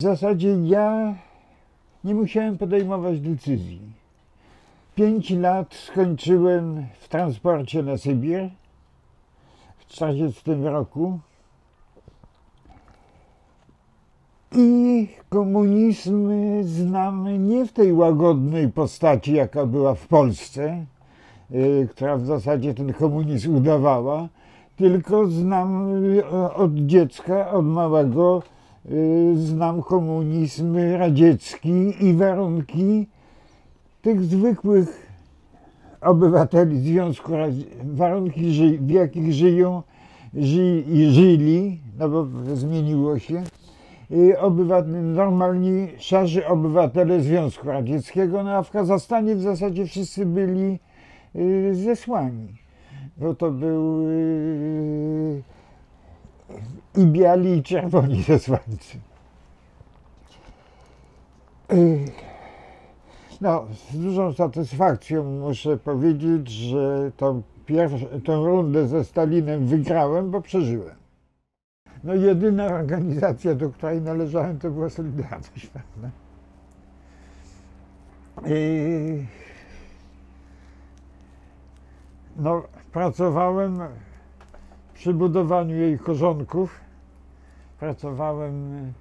W zasadzie ja nie musiałem podejmować decyzji. 5 lat skończyłem w transporcie na Sybir w 1940 roku i komunizm znam nie w tej łagodnej postaci, jaka była w Polsce, która w zasadzie ten komunizm udawała, tylko znam od dziecka, od małego, znam komunizm radziecki i warunki tych zwykłych obywateli Związku Radzieckiego, warunki, w jakich żyją i żyli, no bo zmieniło się, normalni, szarzy obywatele Związku Radzieckiego, no a w Kazachstanie w zasadzie wszyscy byli zesłani, bo to był i biali, i czerwoni zesłańcy. No, z dużą satysfakcją muszę powiedzieć, że tą rundę ze Stalinem wygrałem, bo przeżyłem. No, jedyna organizacja, do której należałem, to była Solidarność, prawda? No, pracowałem przy budowaniu jej korzonków, pracowałem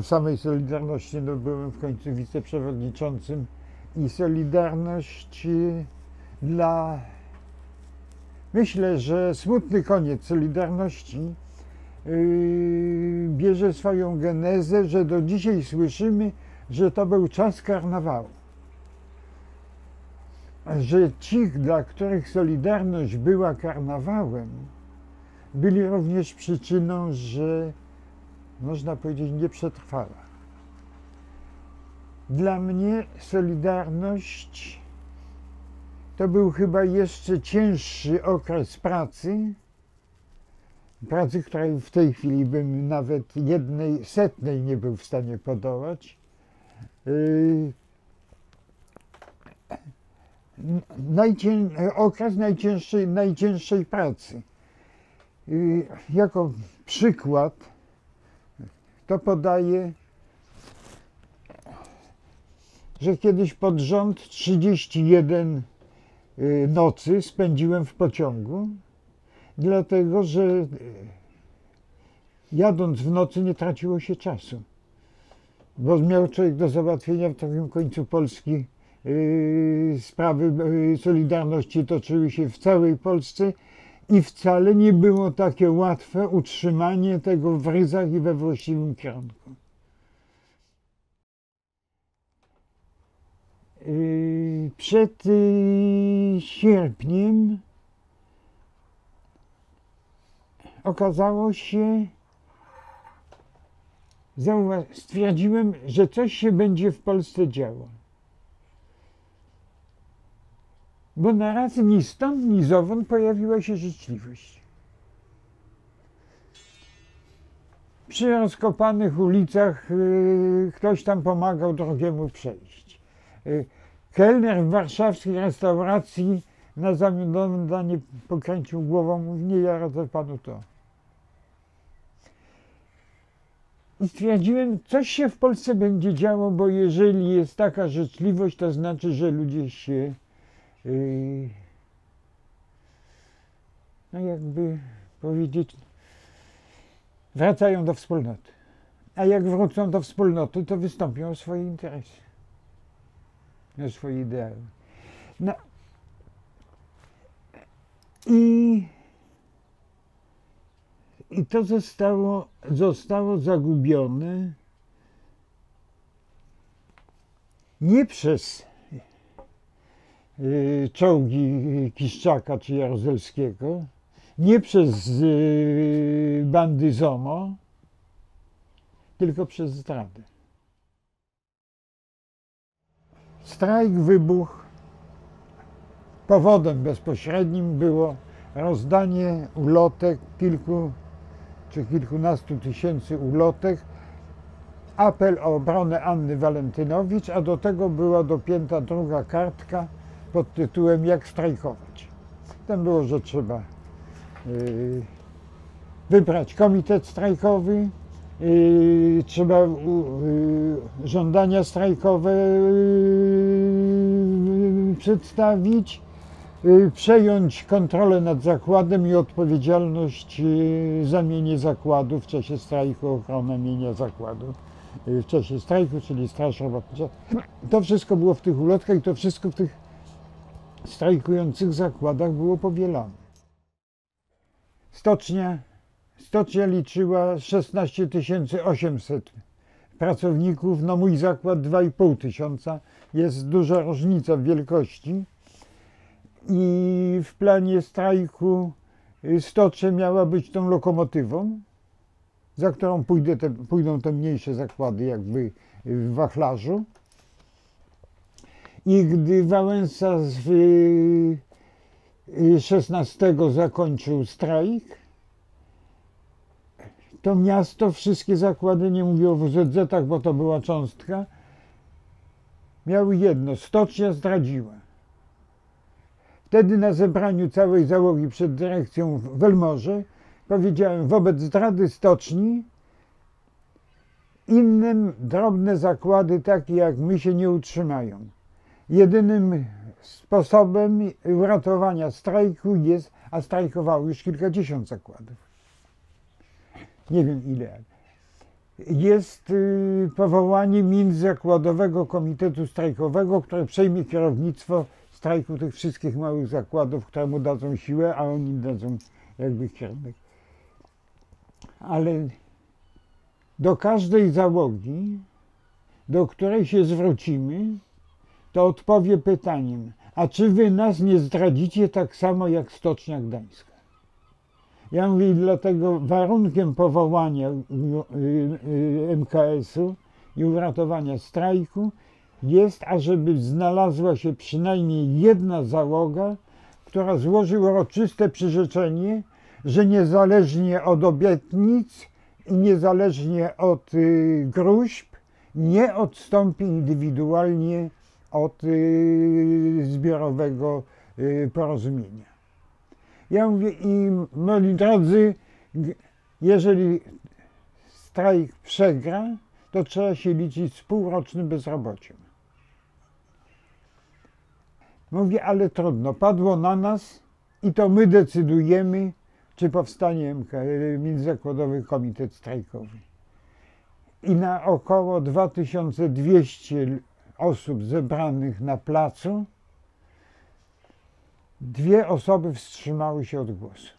w samej Solidarności, no byłem w końcu wiceprzewodniczącym i Solidarność myślę, że smutny koniec Solidarności bierze swoją genezę, że do dzisiaj słyszymy, że to był czas karnawału. Że ci, dla których Solidarność była karnawałem, byli również przyczyną, że można powiedzieć, nie przetrwała. Dla mnie Solidarność to był chyba jeszcze cięższy okres pracy, której w tej chwili bym nawet 1/100 nie był w stanie podołać. Okres najcięższej pracy. Jako przykład to podaję, że kiedyś pod rząd 31 nocy spędziłem w pociągu, dlatego że jadąc w nocy nie traciło się czasu, bo miał człowiek do załatwienia w drugim końcu Polski. Sprawy Solidarności toczyły się w całej Polsce i wcale nie było takie łatwe utrzymanie tego w ryzach i we właściwym kierunku. Przed sierpniem okazało się, stwierdziłem, że coś się będzie w Polsce działo. Bo naraz ni stąd, ni zowąd pojawiła się życzliwość. Przy rozkopanych ulicach ktoś tam pomagał drugiemu przejść. Kelner w warszawskiej restauracji na zamiedanie pokręcił głową, mówi: nie, ja radzę panu to. I stwierdziłem, coś się w Polsce będzie działo, bo jeżeli jest taka życzliwość, to znaczy, że ludzie się no jakby powiedzieć, wracają do wspólnoty. A jak wrócą do wspólnoty, to wystąpią o swoje interesy, o swoje ideały. No i to zostało zagubione nie przez czołgi Kiszczaka czy Jaruzelskiego, nie przez bandy ZOMO, tylko przez zdradę. Strajk wybuchł. Powodem bezpośrednim było rozdanie ulotek, kilku czy kilkunastu tysięcy ulotek, apel o obronę Anny Walentynowicz, a do tego była dopięta druga kartka pod tytułem „Jak strajkować”. Tam było, że trzeba wybrać komitet strajkowy, trzeba żądania strajkowe przedstawić, przejąć kontrolę nad zakładem i odpowiedzialność za mienie zakładu w czasie strajku, ochronę mienia zakładu w czasie strajku, czyli Straż Robotnicza. To wszystko było w tych ulotkach i to wszystko w tych strajkujących zakładach było powielane. Stocznia liczyła 16 800 pracowników, no mój zakład 2,5 tysiąca, jest duża różnica w wielkości. I w planie strajku Stocze miała być tą lokomotywą, za którą pójdą te mniejsze zakłady jakby w wachlarzu. I gdy Wałęsa z 16 zakończył strajk, to miasto, wszystkie zakłady, nie mówię o WZZ-ach, bo to była cząstka, miały jedno: stocznia zdradziła. Wtedy na zebraniu całej załogi przed dyrekcją w Welmorze powiedziałem: wobec zdrady stoczni inne drobne zakłady takie jak my się nie utrzymają. Jedynym sposobem uratowania strajku jest, a strajkowało już kilkadziesiąt zakładów, nie wiem ile, jest powołanie Międzyzakładowego Komitetu Strajkowego, które przejmie kierownictwo strajku tych wszystkich małych zakładów, które mu dadzą siłę, a oni dadzą jakby kierunek. Ale do każdej załogi, do której się zwrócimy, to odpowie pytaniem: a czy wy nas nie zdradzicie tak samo jak Stocznia Gdańska? Ja mówię, dlatego warunkiem powołania MKS-u i uratowania strajku jest, ażeby znalazła się przynajmniej jedna załoga, która złoży uroczyste przyrzeczenie, że niezależnie od obietnic i niezależnie od gróźb nie odstąpi indywidualnie od zbiorowego porozumienia. Ja mówię im: moi drodzy, jeżeli strajk przegra, to trzeba się liczyć z półrocznym bezrobociem. Mówię: ale trudno, padło na nas i to my decydujemy, czy powstanie Międzyzakładowy Komitet Strajkowy. I na około 2200 osób zebranych na placu 2 osoby wstrzymały się od głosu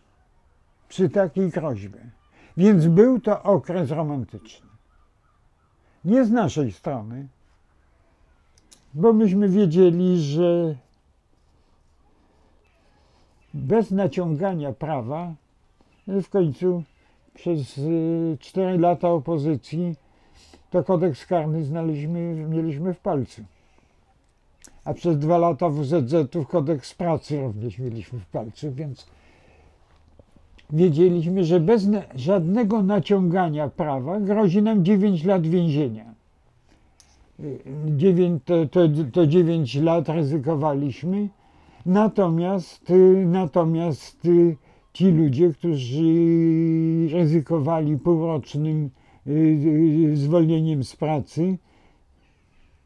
przy takiej groźbie. Więc był to okres romantyczny. Nie z naszej strony, bo myśmy wiedzieli, że bez naciągania prawa w końcu przez 4 lata opozycji to kodeks karny mieliśmy w palcu. A przez 2 lata WZZ-ów kodeks pracy również mieliśmy w palcu, więc wiedzieliśmy, że bez żadnego naciągania prawa grozi nam 9 lat więzienia. 9 lat ryzykowaliśmy, natomiast ci ludzie, którzy ryzykowali półrocznym zwolnieniem z pracy,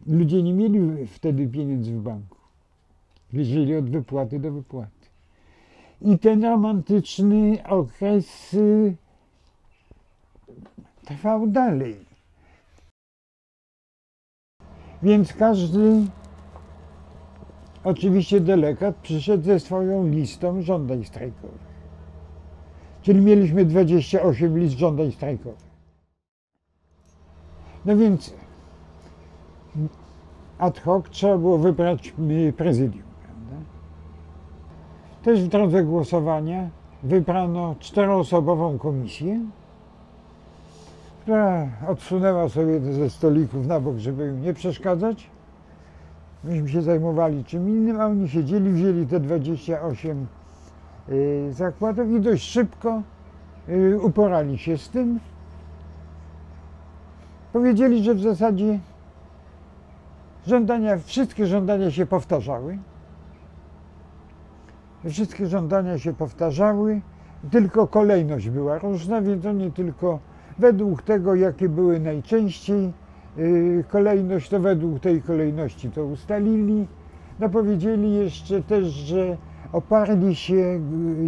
ludzie nie mieli wtedy pieniędzy w banku. Żyli od wypłaty do wypłaty. I ten romantyczny okres trwał dalej. Więc każdy, oczywiście delegat, przyszedł ze swoją listą żądań strajkowych. Czyli mieliśmy 28 list żądań strajkowych. No więc ad hoc trzeba było wybrać prezydium. Prawda? Też w drodze głosowania wybrano 4-osobową komisję, która odsunęła sobie ze stolików na bok, żeby im nie przeszkadzać. Myśmy się zajmowali czym innym, a oni siedzieli, wzięli te 28 zakładów i dość szybko uporali się z tym. Powiedzieli, że w zasadzie wszystkie żądania się powtarzały. Wszystkie żądania się powtarzały, tylko kolejność była różna, więc oni tylko według tego, jakie były najczęściej kolejność, to według tej kolejności to ustalili. No powiedzieli jeszcze też, że oparli się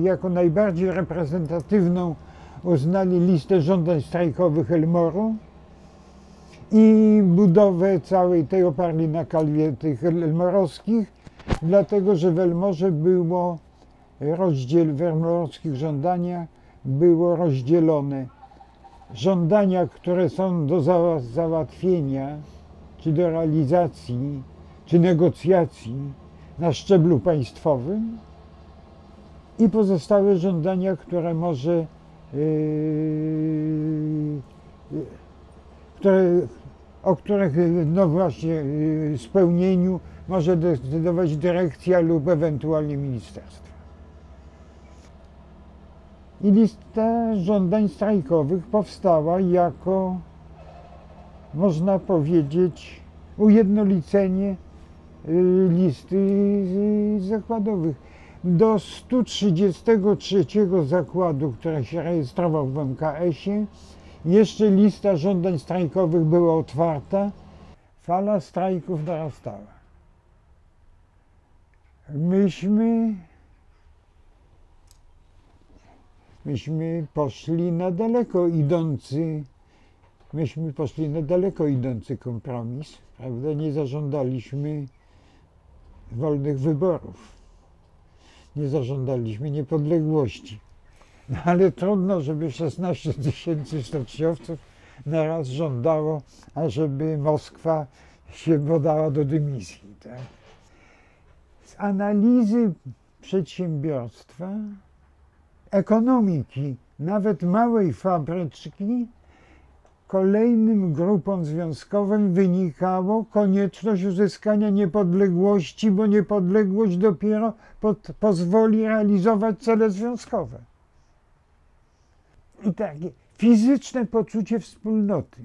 jako najbardziej reprezentatywną, uznali listę żądań strajkowych Elmoru i budowę całej tej oparli na kalwie tych elmorowskich, dlatego że w Elmorze było w elmorowskich żądaniach było rozdzielone żądania, które są do załatwienia, czy do realizacji, czy negocjacji na szczeblu państwowym i pozostałe żądania, które może, o których no właśnie spełnieniu może decydować dyrekcja lub ewentualnie ministerstwo. I lista żądań strajkowych powstała jako, można powiedzieć, ujednolicenie listy zakładowych. Do 133 zakładu, który się rejestrował w MKS-ie, jeszcze lista żądań strajkowych była otwarta. Fala strajków narastała. Myśmy poszli na daleko idący kompromis, prawda? Nie zażądaliśmy wolnych wyborów, nie zażądaliśmy niepodległości. No ale trudno, żeby 16 000 stoczniowców naraz żądało, ażeby Moskwa się podała do dymisji. Tak? Z analizy przedsiębiorstwa, ekonomiki, nawet małej fabryczki, kolejnym grupom związkowym wynikało konieczność uzyskania niepodległości, bo niepodległość dopiero pozwoli realizować cele związkowe. I takie fizyczne poczucie wspólnoty,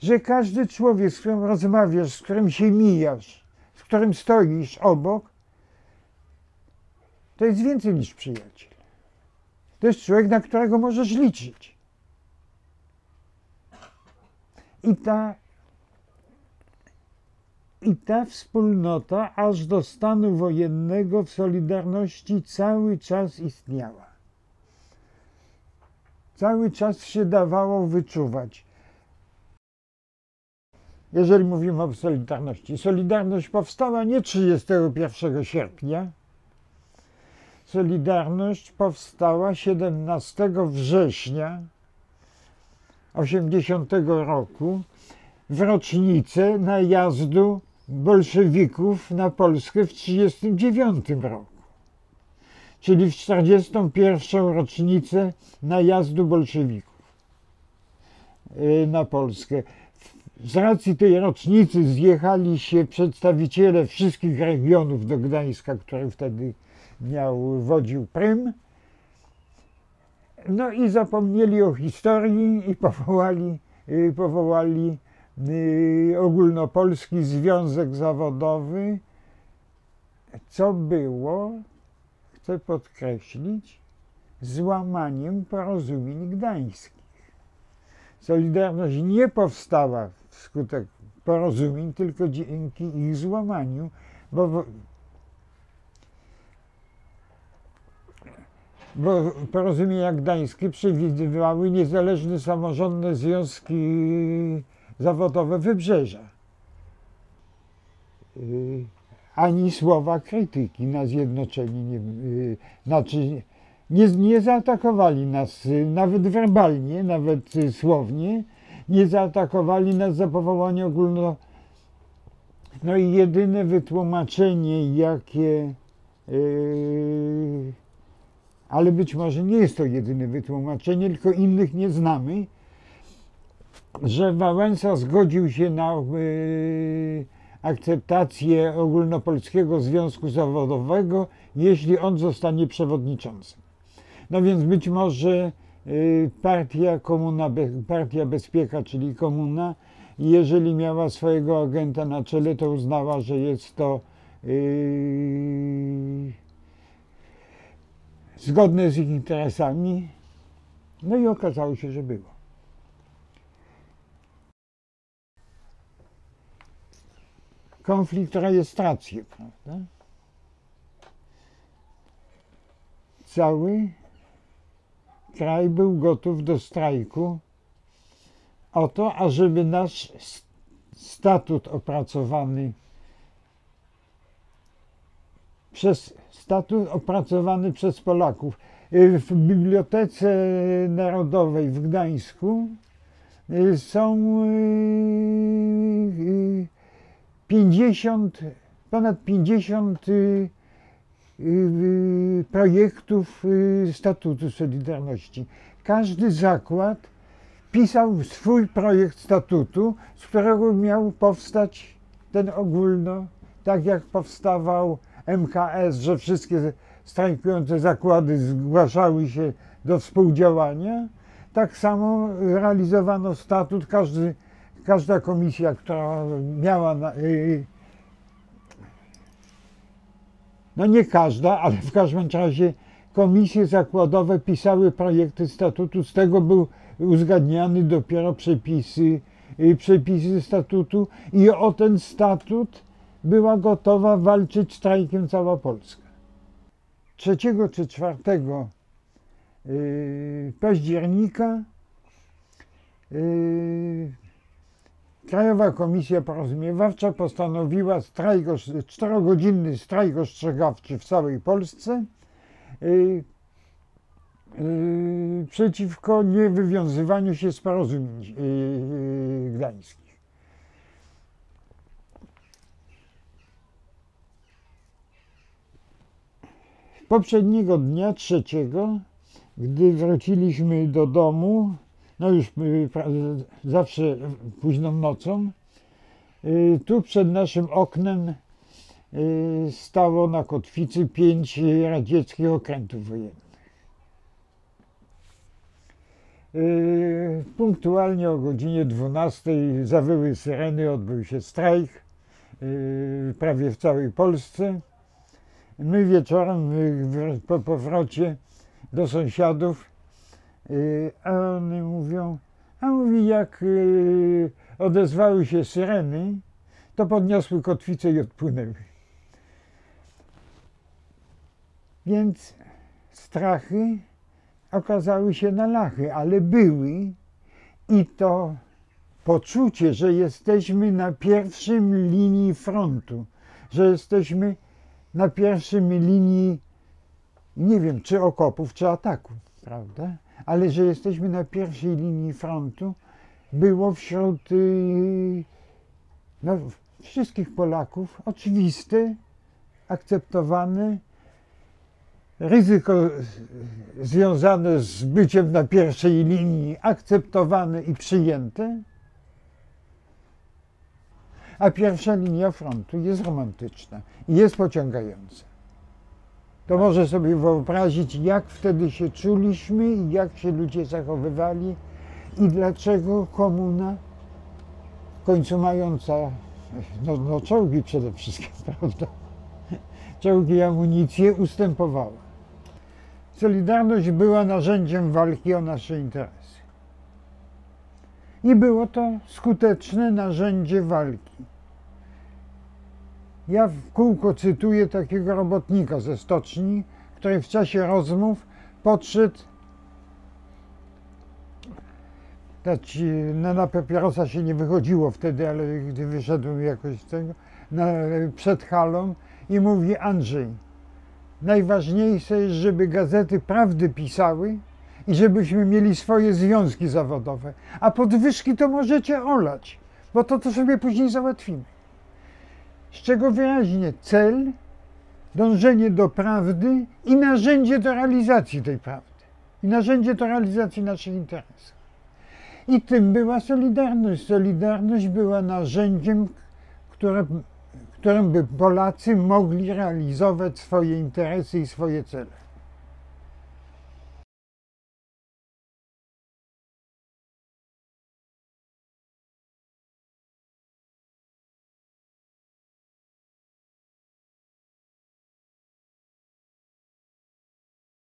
że każdy człowiek, z którym rozmawiasz, z którym się mijasz, z którym stoisz obok, to jest więcej niż przyjaciel. To jest człowiek, na którego możesz liczyć. I ta wspólnota aż do stanu wojennego w Solidarności cały czas istniała. Cały czas się dawało wyczuwać. Jeżeli mówimy o Solidarności, Solidarność powstała nie 31 sierpnia. Solidarność powstała 17 września 1980 roku w rocznicę najazdu bolszewików na Polskę w 1939 roku, czyli w 41. rocznicę najazdu bolszewików na Polskę. Z racji tej rocznicy zjechali się przedstawiciele wszystkich regionów do Gdańska, który wtedy wodził Prym. No i zapomnieli o historii i powołali Ogólnopolski Związek Zawodowy, co było, chcę podkreślić, złamaniem porozumień gdańskich. Solidarność nie powstała wskutek porozumień, tylko dzięki ich złamaniu, bo porozumienia gdańskie przewidywały niezależne samorządne związki zawodowe Wybrzeża. Ani słowa krytyki na zjednoczenie, nie zaatakowali nas, nawet werbalnie, nawet słownie, nie zaatakowali nas za powołanie ogólno. No i jedyne wytłumaczenie, jakie ale być może nie jest to jedyne wytłumaczenie, tylko innych nie znamy, że Wałęsa zgodził się na akceptację Ogólnopolskiego Związku Zawodowego, jeśli on zostanie przewodniczącym. No więc być może Partia Bezpieka, czyli Komuna, jeżeli miała swojego agenta na czele, to uznała, że jest to zgodne z ich interesami, no i okazało się, że było. konflikt rejestracji, prawda? Cały kraj był gotów do strajku o to, ażeby nasz statut opracowany przez Polaków w Bibliotece Narodowej w Gdańsku są ponad 50 projektów statutu Solidarności. Każdy zakład pisał swój projekt statutu, z którego miał powstać ten ogólno, tak jak powstawał MKS, że wszystkie strajkujące zakłady zgłaszały się do współdziałania. Tak samo realizowano statut. Każda komisja, która miała, no nie każda, ale w każdym razie komisje zakładowe pisały projekty statutu, z tego był uzgadniany dopiero przepisy statutu i o ten statut była gotowa walczyć strajkiem cała Polska. 3 czy 4 października Krajowa Komisja Porozumiewawcza postanowiła 4-godzinny strajk ostrzegawczy w całej Polsce przeciwko niewywiązywaniu się z porozumień gdańskich. Poprzedniego dnia, 3, gdy wróciliśmy do domu, no już zawsze późną nocą, tu przed naszym oknem stało na kotwicy 5 radzieckich okrętów wojennych. Punktualnie o godzinie 12 zawyły syreny, odbył się strajk prawie w całej Polsce. My wieczorem po powrocie do sąsiadów, a one mówią, jak odezwały się syreny, to podniosły kotwicę i odpłynęły. Więc strachy okazały się na lachy, ale były i to poczucie, że jesteśmy na pierwszym linii frontu, że jesteśmy na pierwszym linii, nie wiem, czy okopów, czy ataków, prawda? Ale że jesteśmy na pierwszej linii frontu, było wśród wszystkich Polaków oczywiste, akceptowane. Ryzyko związane z byciem na pierwszej linii akceptowane i przyjęte, a pierwsza linia frontu jest romantyczna i jest pociągająca. To może sobie wyobrazić, jak wtedy się czuliśmy i jak się ludzie zachowywali i dlaczego komuna, w końcu mająca czołgi przede wszystkim, prawda? Czołgi i amunicję, ustępowała. Solidarność była narzędziem walki o nasze interesy. I było to skuteczne narzędzie walki. Ja w kółko cytuję takiego robotnika ze stoczni, który w czasie rozmów podszedł, na papierosa się nie wychodziło wtedy, ale gdy wyszedłem jakoś z tego, przed halą i mówi: Andrzej, najważniejsze jest, żeby gazety prawdy pisały i żebyśmy mieli swoje związki zawodowe, a podwyżki to możecie olać, bo to sobie później załatwimy. Z czego wyraźnie cel, dążenie do prawdy i narzędzie do realizacji tej prawdy. I narzędzie do realizacji naszych interesów. I tym była Solidarność. Solidarność była narzędziem, którym by Polacy mogli realizować swoje interesy i swoje cele.